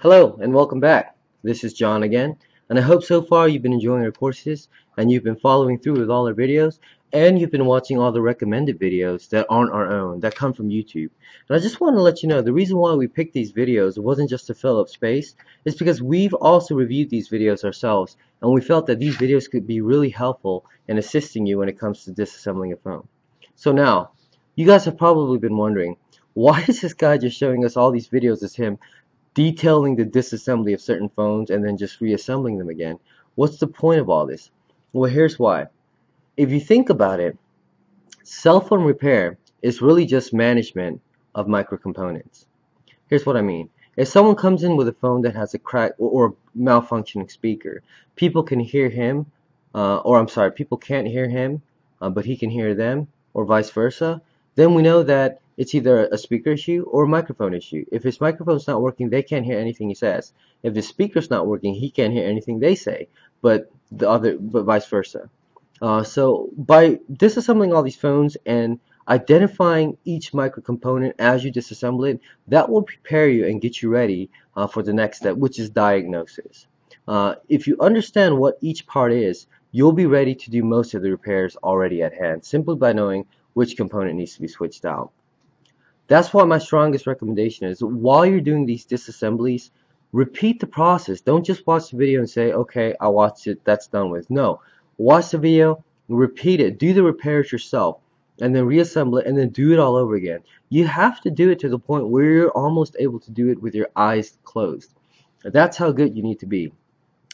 Hello and welcome back. This is John again, and I hope so far you've been enjoying our courses and you've been following through with all our videos and you've been watching all the recommended videos that aren't our own, that come from YouTube. And I just want to let you know the reason why we picked these videos wasn't just to fill up space, it's because we've also reviewed these videos ourselves and we felt that these videos could be really helpful in assisting you when it comes to disassembling a phone. So now, you guys have probably been wondering, why is this guy just showing us all these videos as him detailing the disassembly of certain phones and then just reassembling them again? What's the point of all this? Well, here's why. If you think about it, cell phone repair is really just management of microcomponents. Here's what I mean. If someone comes in with a phone that has a crack or malfunctioning speaker, people can hear him, people can't hear him, but he can hear them, or vice versa, then we know that it's either a speaker issue or a microphone issue. If his microphone's not working, they can't hear anything he says. If the speaker's not working, he can't hear anything they say, but vice versa. So by disassembling all these phones and identifying each microcomponent as you disassemble it, that will prepare you and get you ready for the next step, which is diagnosis. If you understand what each part is, you'll be ready to do most of the repairs already at hand, simply by knowing which component needs to be switched out. That's why my strongest recommendation is, while you're doing these disassemblies, repeat the process. Don't just watch the video and say, okay, I watched it, that's done with. No, watch the video, repeat it, do the repairs yourself, and then reassemble it, and then do it all over again. You have to do it to the point where you're almost able to do it with your eyes closed. That's how good you need to be.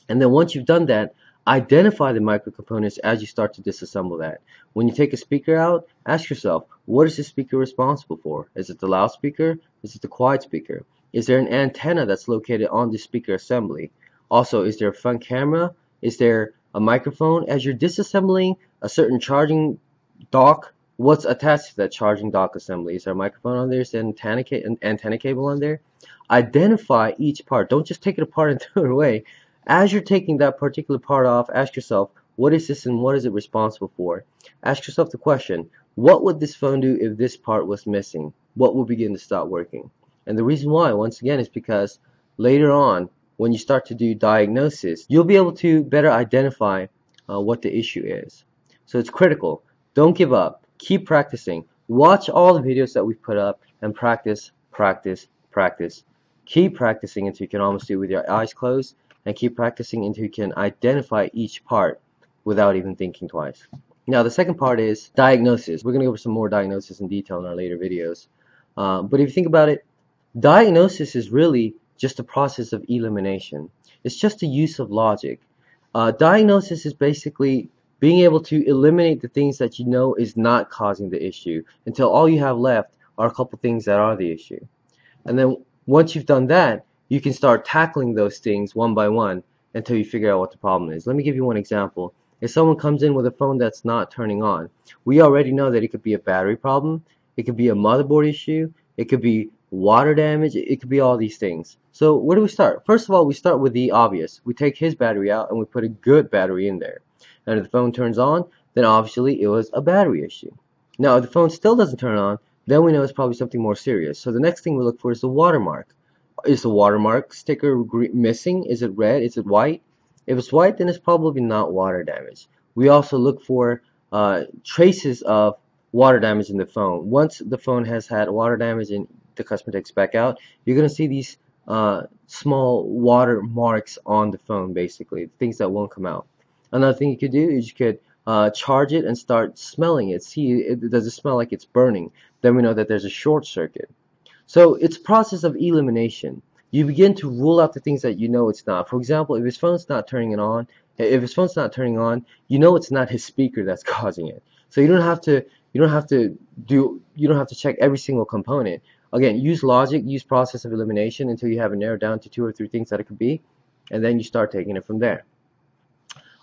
And then once you've done that, identify the microcomponents as you start to disassemble that. When you take a speaker out, ask yourself, what is the speaker responsible for? Is it the loudspeaker? Is it the quiet speaker? Is there an antenna that's located on the speaker assembly? Also, is there a front camera? Is there a microphone? As you're disassembling a certain charging dock, what's attached to that charging dock assembly? Is there a microphone on there? Is there an antenna cable on there? Identify each part. Don't just take it apart and throw it away. As you're taking that particular part off, ask yourself, what is this and what is it responsible for? Ask yourself the question, what would this phone do if this part was missing? What will begin to stop working? And the reason why, once again, is because later on, when you start to do diagnosis, you'll be able to better identify what the issue is. So it's critical. Don't give up. Keep practicing. Watch all the videos that we've put up and practice, practice, practice. Keep practicing until you can almost do it with your eyes closed, and keep practicing until you can identify each part without even thinking twice. Now the second part is diagnosis. We're going to go over some more diagnosis in detail in our later videos. But if you think about it, diagnosis is really just a process of elimination. It's just a use of logic. Diagnosis is basically being able to eliminate the things that you know is not causing the issue until all you have left are a couple things that are the issue. And then once you've done that, you can start tackling those things one by one until you figure out what the problem is. Let me give you one example. If someone comes in with a phone that's not turning on, we already know that it could be a battery problem, it could be a motherboard issue, it could be water damage, it could be all these things. So where do we start? First of all, we start with the obvious. We take his battery out and we put a good battery in there. And if the phone turns on, then obviously it was a battery issue. Now if the phone still doesn't turn on, then we know it's probably something more serious. So the next thing we look for is the watermark. Is the watermark sticker missing? Is it red? Is it white? If it's white, then it's probably not water damage. We also look for traces of water damage in the phone. Once the phone has had water damage and the customer takes back out, you're going to see these small water marks on the phone, basically, things that won't come out. Another thing you could do is you could charge it and start smelling it. See, does it smell like it's burning? Then we know that there's a short circuit. So it's a process of elimination. You begin to rule out the things that you know it's not. For example, if his phone's not turning on, you know it's not his speaker that's causing it. So you don't have to check every single component. Again, use logic, use process of elimination until you have it narrowed down to 2 or 3 things that it could be, and then you start taking it from there.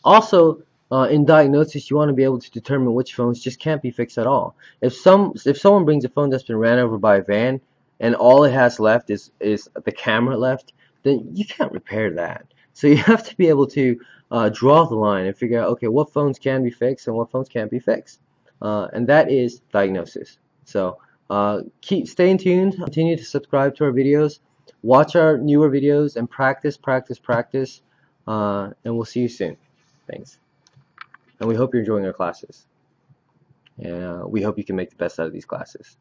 Also, in diagnosis, you want to be able to determine which phones just can't be fixed at all. If someone brings a phone that's been ran over by a van and all it has left is the camera left, then you can't repair that. So you have to be able to draw the line and figure out, okay, what phones can be fixed and what phones can't be fixed. And that is diagnosis. So stay tuned, continue to subscribe to our videos, Watch our newer videos and practice, and we'll see you soon. Thanks. And we hope you're enjoying our classes. And we hope you can make the best out of these classes.